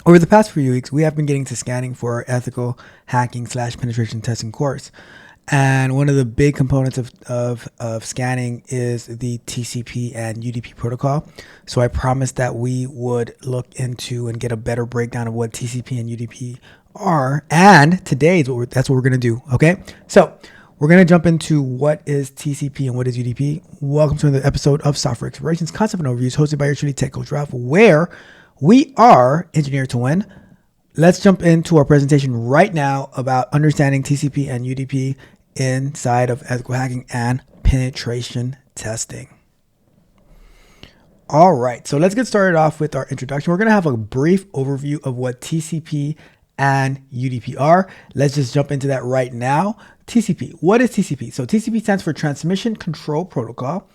Over the past few weeks, we have been getting to scanning for our ethical hacking slash penetration testing course. And one of the big components of scanning is the TCP and UDP protocol. So I promised that we would look into and get a better breakdown of what TCP and UDP are. And today that's what we're going to do. Okay. So we're going to jump into what is TCP and what is UDP. Welcome to another episode of Software Explorations Concept and Overviews, hosted by your truly tech coach Ralph, where we are engineered to win. Let's jump into our presentation right now about understanding TCP and UDP inside of ethical hacking and penetration testing. All right, so let's get started off with our introduction. We're going to have a brief overview of what TCP and UDP are. Let's just jump into that right now. TCP. What is TCP? So TCP stands for Transmission Control Protocol,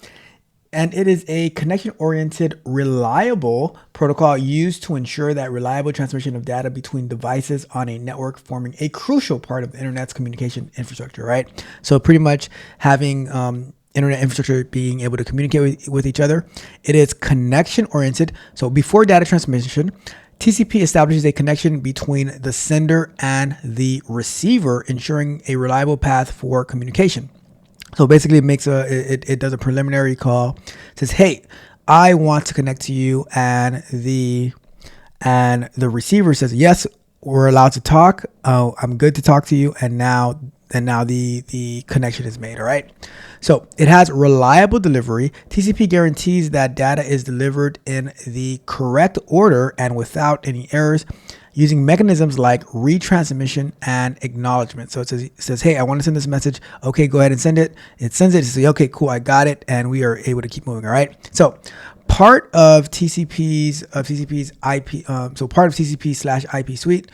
and it is a connection-oriented, reliable protocol used to ensure that reliable transmission of data between devices on a network, forming a crucial part of the internet's communication infrastructure, right? So pretty much having internet infrastructure being able to communicate with each other. It is connection-oriented. So before data transmission, TCP establishes a connection between the sender and the receiver, ensuring a reliable path for communication. So basically it does a preliminary call, says, hey, I want to connect to you, and the receiver says, yes, we're allowed to talk. Oh, I'm good to talk to you. And now the connection is made. All right. So it has reliable delivery. TCP guarantees that data is delivered in the correct order and without any errors, using mechanisms like retransmission and acknowledgement. So it says, hey, I want to send this message. Okay, go ahead and send it. It sends it. It says, okay, cool, I got it. And we are able to keep moving. All right. So part of TCP's IP, part of TCP/IP suite,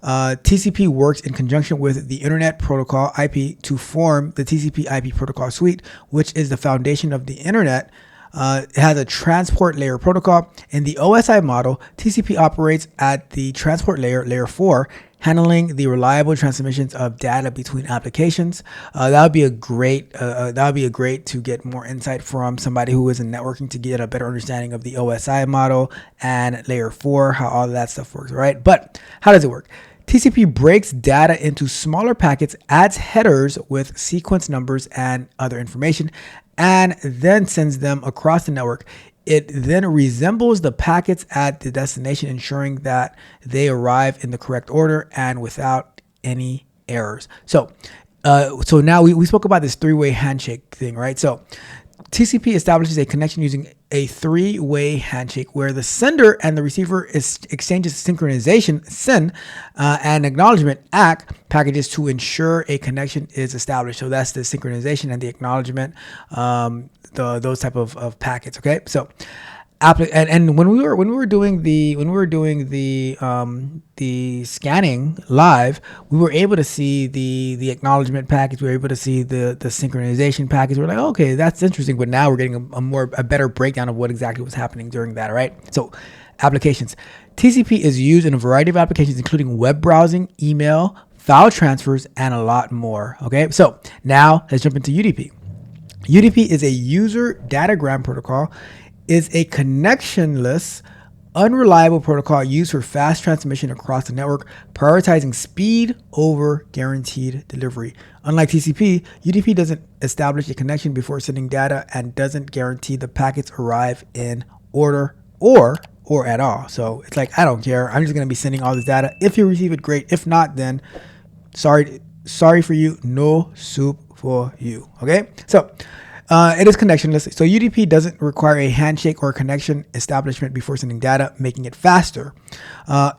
TCP works in conjunction with the Internet Protocol IP to form the TCP/IP protocol suite, which is the foundation of the Internet. It has a transport layer protocol. In the OSI model, TCP operates at the transport layer 4, handling the reliable transmissions of data between applications. That would be a great to get more insight from somebody who is in networking to get a better understanding of the OSI model and layer 4, how all of that stuff works, right? But how does it work? TCP breaks data into smaller packets, adds headers with sequence numbers and other information, and then sends them across the network. It then resembles the packets at the destination, ensuring that they arrive in the correct order and without any errors. So now we spoke about this three-way handshake thing, right? So TCP establishes a connection using a three-way handshake where the sender and the receiver exchanges synchronization (SYN) and acknowledgement (ACK) packages to ensure a connection is established. So that's the synchronization and the acknowledgement, those type of packets. Okay, so and when we were doing the scanning live, we were able to see the acknowledgement package. We were able to see the synchronization package. We're like, okay, that's interesting. But now we're getting a better breakdown of what exactly was happening during that. All right. So applications. TCP is used in a variety of applications, including web browsing, email, file transfers, and a lot more. Okay. So now let's jump into UDP. UDP is a user datagram protocol. Is a connectionless, unreliable protocol used for fast transmission across the network, prioritizing speed over guaranteed delivery. Unlike TCP, UDP doesn't establish a connection before sending data and doesn't guarantee the packets arrive in order or at all. So it's like, I don't care. I'm just going to be sending all this data. If you receive it, great. If not, then sorry for you. No soup for you. Okay. So it is connectionless. So UDP doesn't require a handshake or connection establishment before sending data, making it faster.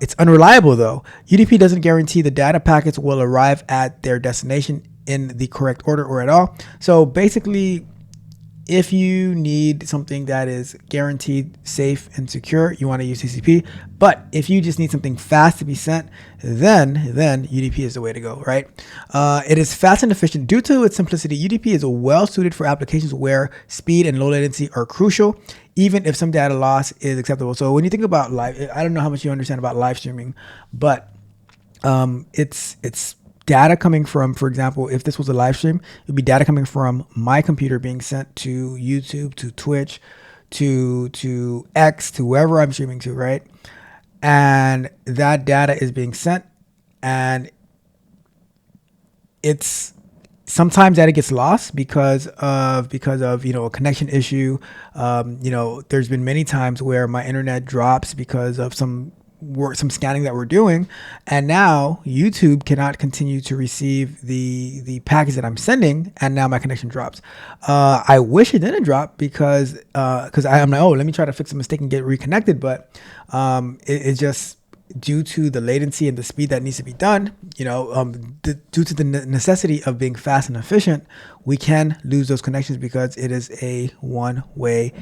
It's unreliable though. UDP doesn't guarantee the data packets will arrive at their destination in the correct order or at all. So basically, if you need something that is guaranteed, safe, and secure, you want to use TCP. But if you just need something fast to be sent, then UDP is the way to go, right? It is fast and efficient. Due to its simplicity, UDP is well suited for applications where speed and low latency are crucial, even if some data loss is acceptable. So when you think about live, I don't know how much you understand about live streaming, but it's data coming from, for example, if this was a live stream, it would be data coming from my computer being sent to YouTube, to Twitch, to X, to wherever I'm streaming to, right? and that data is being sent, and it's sometimes that it gets lost because of a connection issue. There's been many times where my internet drops because of some scanning that we're doing, and now YouTube cannot continue to receive the package that I'm sending, and now my connection drops. I wish it didn't drop because I'm like, oh, let me try to fix a mistake and get reconnected, but it's just due to the latency and the speed that needs to be done, due to the necessity of being fast and efficient, we can lose those connections because it is a one-way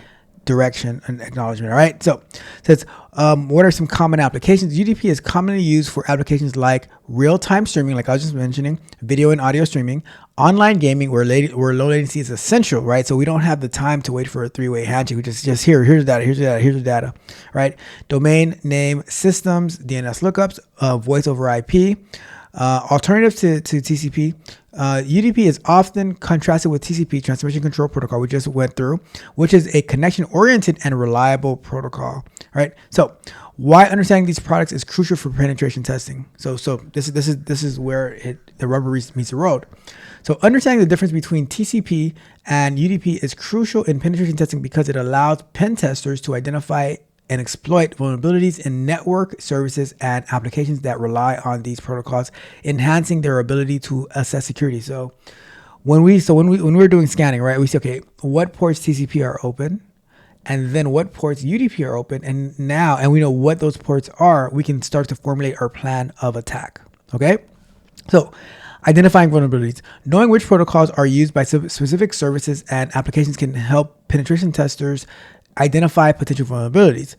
direction and acknowledgement. All right. So it says, what are some common applications? UDP is commonly used for applications like real-time streaming, like I was just mentioning, video and audio streaming, online gaming, where low latency is essential, right? So we don't have the time to wait for a three-way handshake. We just here's the data, right? Domain name systems, DNS lookups, voice over IP. Alternative to TCP, UDP is often contrasted with TCP, Transmission Control Protocol, we just went through, which is a connection-oriented and reliable protocol. Right. So, why understanding these products is crucial for penetration testing. So this is where the rubber meets the road. So, understanding the difference between TCP and UDP is crucial in penetration testing because it allows pen testers to identify and exploit vulnerabilities in network services and applications that rely on these protocols, enhancing their ability to assess security. So when we're doing scanning, right, we say, okay, what ports TCP are open, and then what ports UDP are open, and we know what those ports are, we can start to formulate our plan of attack. Okay, so identifying vulnerabilities. Knowing which protocols are used by specific services and applications can help penetration testers identify potential vulnerabilities.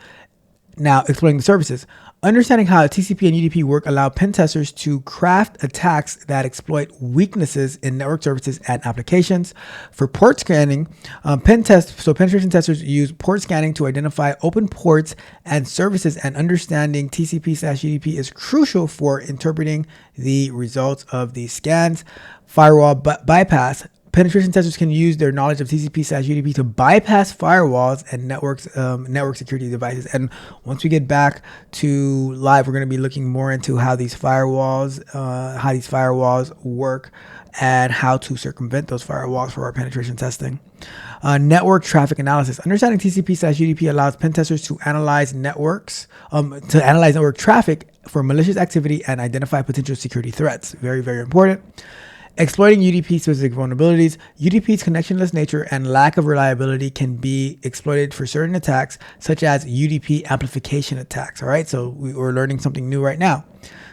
Now, exploring the services. Understanding how TCP and UDP work allow pen testers to craft attacks that exploit weaknesses in network services and applications. For port scanning, penetration testers use port scanning to identify open ports and services, and understanding TCP/UDP is crucial for interpreting the results of these scans. Firewall bypass. Penetration testers can use their knowledge of TCP/UDP to bypass firewalls and network security devices. And once we get back to live, we're going to be looking more into how these firewalls work and how to circumvent those firewalls for our penetration testing. Network traffic analysis. Understanding TCP/UDP allows pen testers to analyze network traffic for malicious activity and identify potential security threats. Very, very important. Exploiting UDP-specific vulnerabilities. UDP's connectionless nature and lack of reliability can be exploited for certain attacks, such as UDP amplification attacks. All right, so we're learning something new right now.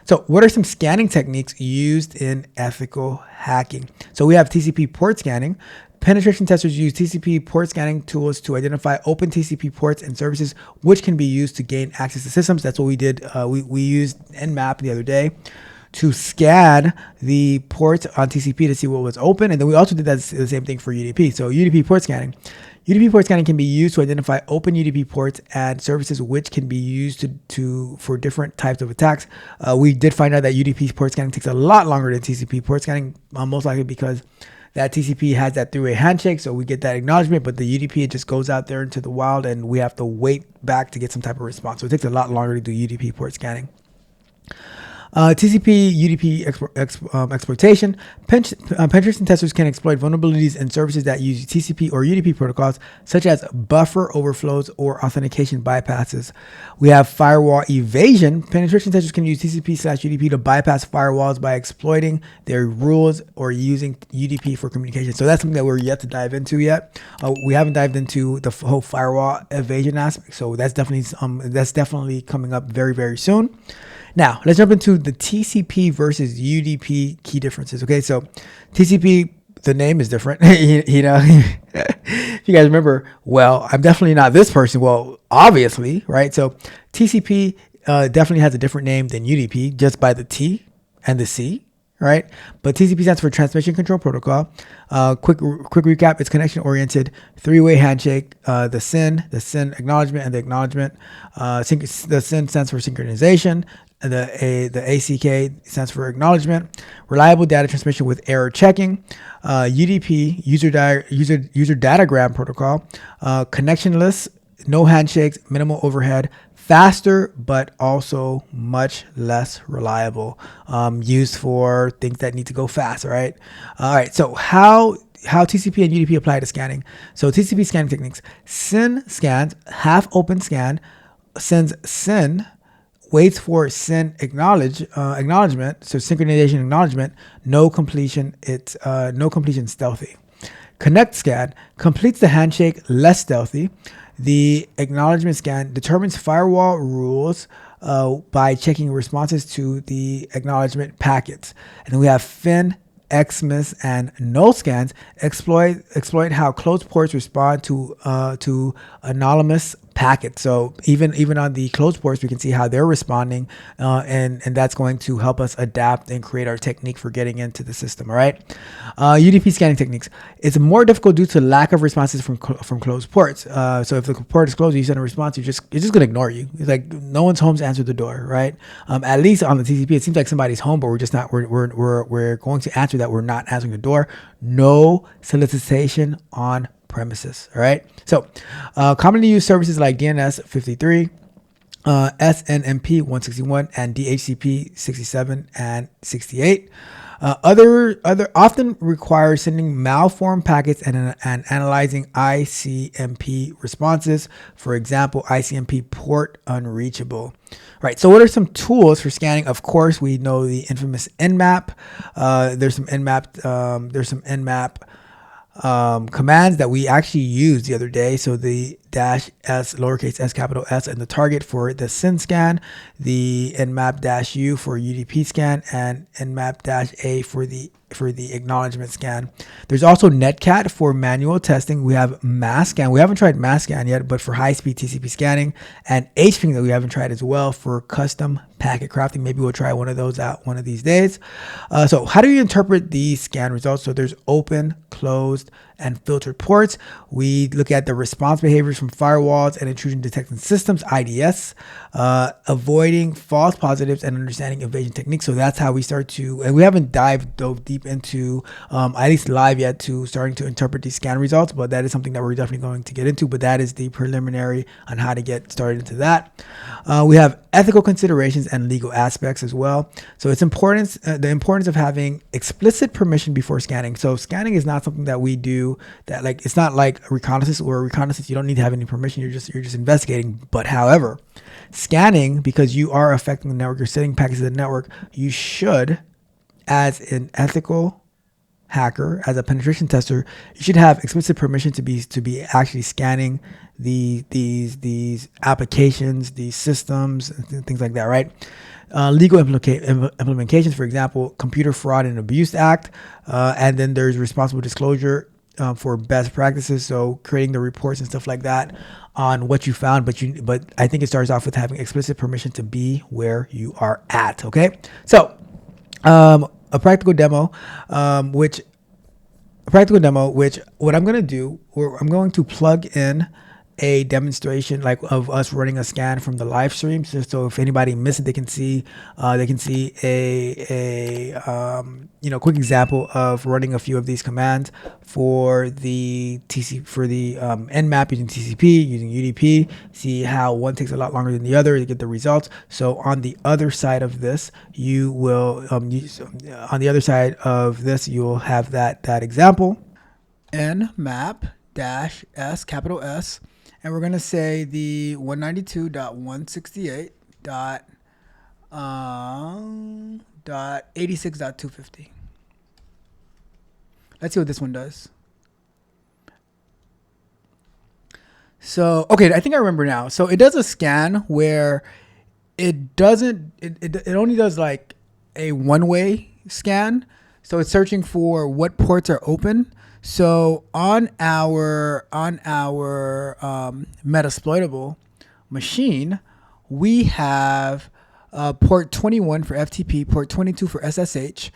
So what are some scanning techniques used in ethical hacking? So we have TCP port scanning. Penetration testers use TCP port scanning tools to identify open TCP ports and services, which can be used to gain access to systems. That's what we did. We used Nmap the other day to scan the ports on TCP to see what was open. And then we also did the same thing for UDP. So UDP port scanning. UDP port scanning can be used to identify open UDP ports and services, which can be used for different types of attacks. We did find out that UDP port scanning takes a lot longer than TCP port scanning, most likely because that TCP has that three-way handshake, so we get that acknowledgement, but the UDP, it just goes out there into the wild and we have to wait back to get some type of response. So it takes a lot longer to do UDP port scanning. TCP UDP exploitation. Penetration testers can exploit vulnerabilities in services that use TCP or UDP protocols, such as buffer overflows or authentication bypasses. We have firewall evasion. Penetration testers can use TCP/UDP to bypass firewalls by exploiting their rules or using UDP for communication. So that's something that we're yet to dive into yet. We haven't dived into the whole firewall evasion aspect, so that's definitely coming up very, very soon. Now, let's jump into the TCP versus UDP key differences. Okay, so TCP, the name is different. If you guys remember, well, I'm definitely not this person. Well, obviously, right? So TCP definitely has a different name than UDP just by the T and the C, right? But TCP stands for Transmission Control Protocol. Quick recap: it's connection-oriented, three-way handshake. The SYN acknowledgement, and the acknowledgement. The SYN stands for synchronization. The ACK stands for acknowledgement. Reliable data transmission with error checking. UDP, user datagram protocol. Connectionless, no handshakes, minimal overhead, faster, but also much less reliable, used for things that need to go fast, right? All right, so how TCP and UDP apply to scanning. So TCP scanning techniques: SYN scans, half open scan, sends SYN, waits for SYN acknowledgement, so synchronization acknowledgement, no completion, it's no completion stealthy. Connect scan completes the handshake, less stealthy. The acknowledgement scan determines firewall rules by checking responses to the acknowledgement packets. And then we have FIN, Xmas, and null scans exploit how closed ports respond to anonymous packets. So even on the closed ports, we can see how they're responding, and that's going to help us adapt and create our technique for getting into the system. All right. UDP scanning techniques. It's more difficult due to lack of responses from closed ports. So if the port is closed, you send a response, it's just gonna ignore you. It's like no one's home to answer the door, right? At least on the TCP, it seems like somebody's home, but we're just not. We're going to answer that we're not answering the door. No solicitation on premises. All right. So commonly used services like DNS 53, SNMP 161, and DHCP 67 and 68. Other often require sending malformed packets and analyzing ICMP responses. For example, ICMP port unreachable. Right. So what are some tools for scanning? Of course, we know the infamous Nmap. There's some Nmap commands that we actually used the other day. So the -s, lowercase s, capital S, and the target for the SYN scan, the nmap-u for UDP scan, and nmap-a for the acknowledgement scan. There's also netcat for manual testing. We have mass scan. We haven't tried mass scan yet, but for high-speed TCP scanning, and hping that we haven't tried as well for custom packet crafting. Maybe we'll try one of those out one of these days. So how do you interpret these scan results? So there's open, closed, and filtered ports. We look at the response behaviors from firewalls and intrusion detection systems, IDS, avoiding false positives and understanding evasion techniques. So that's how we start to, and we haven't dove deep into, at least live yet, to starting to interpret these scan results, but that is something that we're definitely going to get into, but that is the preliminary on how to get started into that. We have ethical considerations and legal aspects as well. So it's the importance of having explicit permission before scanning. So scanning is not something that we do that, like, it's not like a reconnaissance, you don't need to have any permission. You're just investigating. But however, scanning, because you are affecting the network, you're sending packets to the network, you should, as an ethical hacker, as a penetration tester, you should have explicit permission to be actually scanning these applications, these systems, and things like that, right? Legal implementations, for example, Computer Fraud and Abuse Act, and then there's responsible disclosure for best practices, so creating the reports and stuff like that on what you found. But I think it starts off with having explicit permission to be where you are at. Okay, so a practical demo, which what I'm going to do, or I'm going to plug in a demonstration like of us running a scan from the live stream, just so if anybody missed it, they can see a quick example of running a few of these commands for the Nmap using TCP, using UDP. See how one takes a lot longer than the other to get the results. So on the other side of this, you will you'll have that example. Nmap-s, capital S. And we're going to say the 192.168.86.250. Let's see what this one does. So, okay, I think I remember now. So it does a scan where it only does like a one-way scan. So it's searching for what ports are open. So on our Metasploitable machine, we have port 21 for FTP, port 22 for SSH.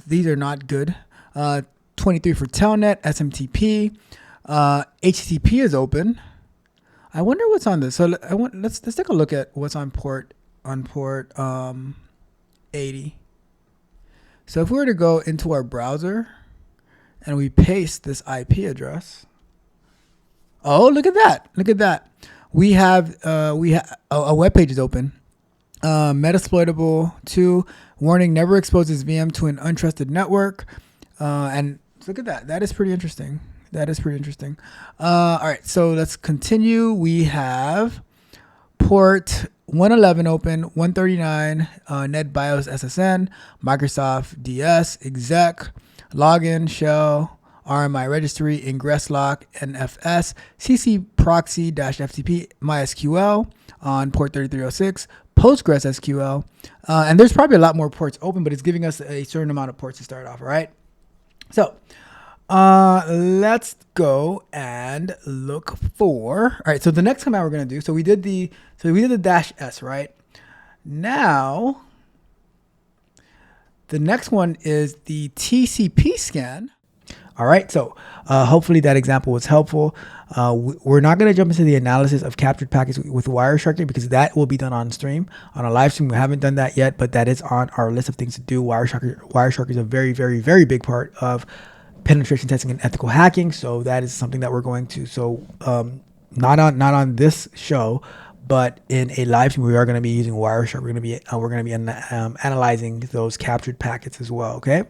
These are not good. 23 for Telnet, SMTP. HTTP is open. I wonder what's on this. So let's take a look at what's on port 80. So if we were to go into our browser and we paste this IP address. Oh, look at that. we have a web page is open. Metasploitable 2 warning: never expose this VM to an untrusted network. And look at that. That is pretty interesting. All right, so let's continue. We have port 111 open, 139 NetBIOS SSN, Microsoft DS exec, login shell, RMI registry, ingress lock, NFS, CC proxy -FTP, MySQL on port 3306, Postgres SQL, and there's probably a lot more ports open, but it's giving us a certain amount of ports to start off. All right, so let's go and look for. All right, so the next command we're gonna do. So we did the -S, right? Now the next one is the TCP scan. All right, so hopefully that example was helpful. We're not going to jump into the analysis of captured packets with Wireshark because that will be done on stream, on a live stream. We haven't done that yet, but that is on our list of things to do. Wireshark is a very, very, very big part of penetration testing and ethical hacking. So that is something that we're going to. So not on this show, but in a live stream, we are going to be using Wireshark. We're going to be analyzing those captured packets as well. Okay.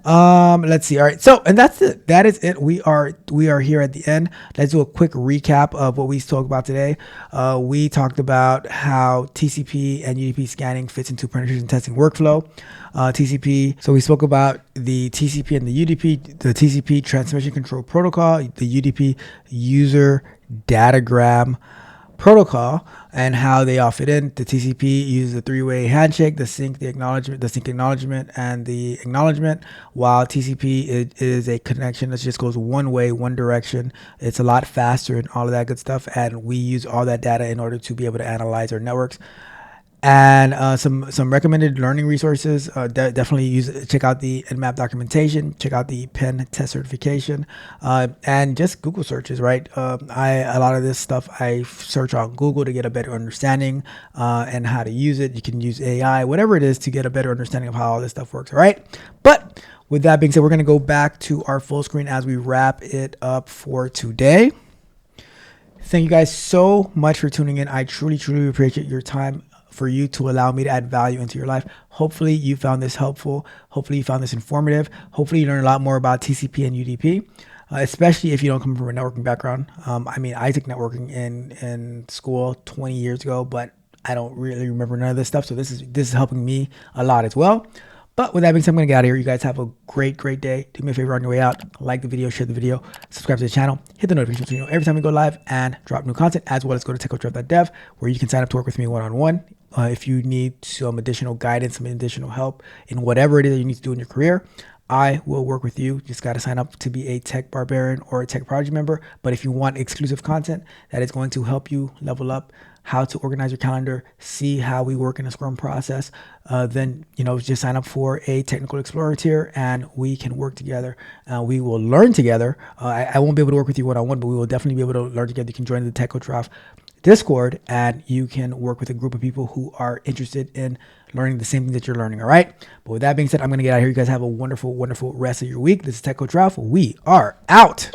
Let's see. All right. So, and that's it. That is it. We are here at the end. Let's do a quick recap of what we spoke about today. We talked about how TCP and UDP scanning fits into penetration testing workflow. TCP. So we spoke about the TCP and the UDP, the TCP transmission control protocol, the UDP user datagram protocol, and how they all fit in. The TCP uses a three-way handshake, the sync acknowledgement, and the acknowledgement, while TCP is a connection that just goes one way, one direction. It's a lot faster and all of that good stuff, and we use all that data in order to be able to analyze our networks. And some recommended learning resources. Definitely check out the Nmap documentation, check out the pen test certification, and just Google searches. Right, a lot of this stuff I search on Google to get a better understanding and how to use it. You can use AI, whatever it is, to get a better understanding of how all this stuff works. All right, but with that being said, we're going to go back to our full screen as we wrap it up for today. Thank you guys so much for tuning in. I truly appreciate your time, for you to allow me to add value into your life. Hopefully you found this helpful. Hopefully you found this informative. Hopefully you learned a lot more about TCP and UDP, especially if you don't come from a networking background. I took networking in school 20 years ago, but I don't really remember none of this stuff. So this is helping me a lot as well. But with that being said, I'm going to get out of here. You guys have a great day. Do me a favor on your way out. Like the video, share the video, subscribe to the channel, hit the notification so you know every time we go live and drop new content, as well as go to techcoachrev.dev, where you can sign up to work with me one-on-one. If you need some additional guidance, some additional help in whatever it is that you need to do in your career, I will work with you. Just got to sign up to be a Tech Barbarian or a Tech Project member. But if you want exclusive content that is going to help you level up, how to organize your calendar, see how we work in a Scrum process, then just sign up for a Technical Explorer tier, and we can work together. We will learn together. I won't be able to work with you one-on-one, but we will definitely be able to learn together. You can join the Tech Coach Ralph Discord, and you can work with a group of people who are interested in learning the same thing that you're learning. All right. But with that being said, I'm going to get out of here. You guys have a wonderful rest of your week. This is Tech Coach Ralph. We are out.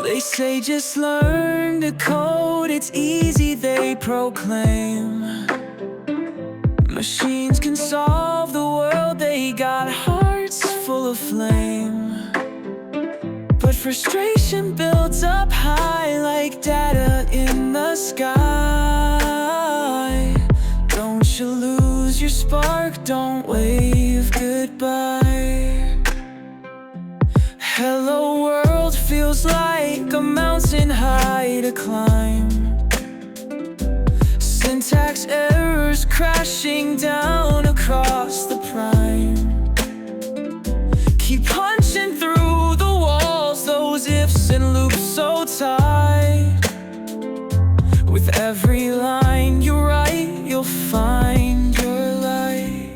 They say just learn to code, it's easy, they proclaim. Machines can solve the world, they got hearts full of flame. But frustration builds up high like data in the sky. Don't you lose your spark, don't wave goodbye. Hello world feels like a mountain high to climb. Syntax errors crashing down across the prime. Keep punching through the walls, those ifs and loops so tight. With every line you write, you'll find your light.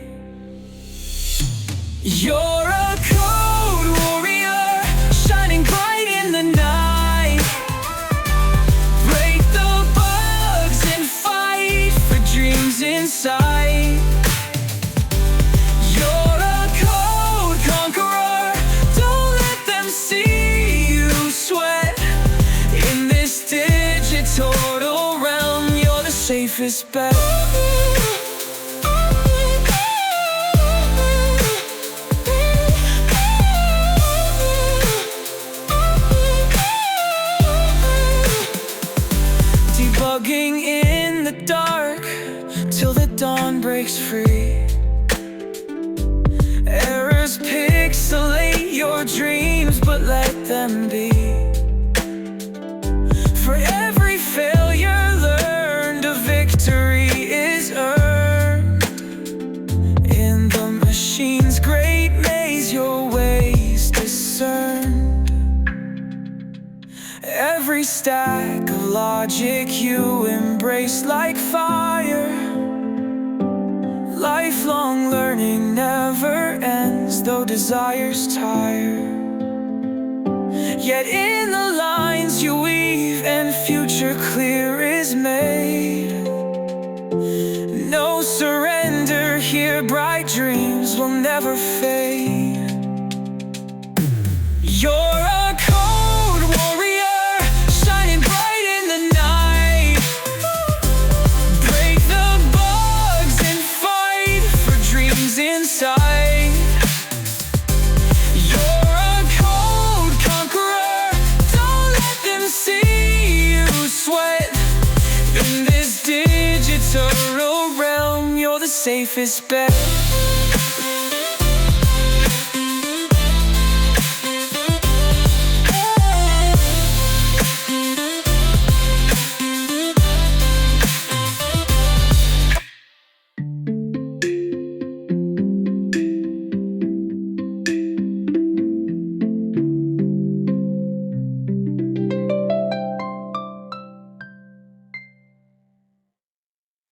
You're a code warrior, shining bright in the night. Break the bugs and fight for dreams. safest bet. Debugging in the dark till the dawn breaks free. Errors pixelate your dreams, but let them be. For every failure learned, a victory is earned. In the machine's great maze, your ways discerned. Every stack of logic you embrace like fire. Lifelong learning never ends, though desires tire. Yet in the lines you weave and future clear is made. No surrender here, bright dreams will never fade. You're a code warrior, shining bright in the night. Break the bugs and fight for dreams inside. You're a code conqueror, don't let them see you sweat. In this digital realm, you're the safest bet.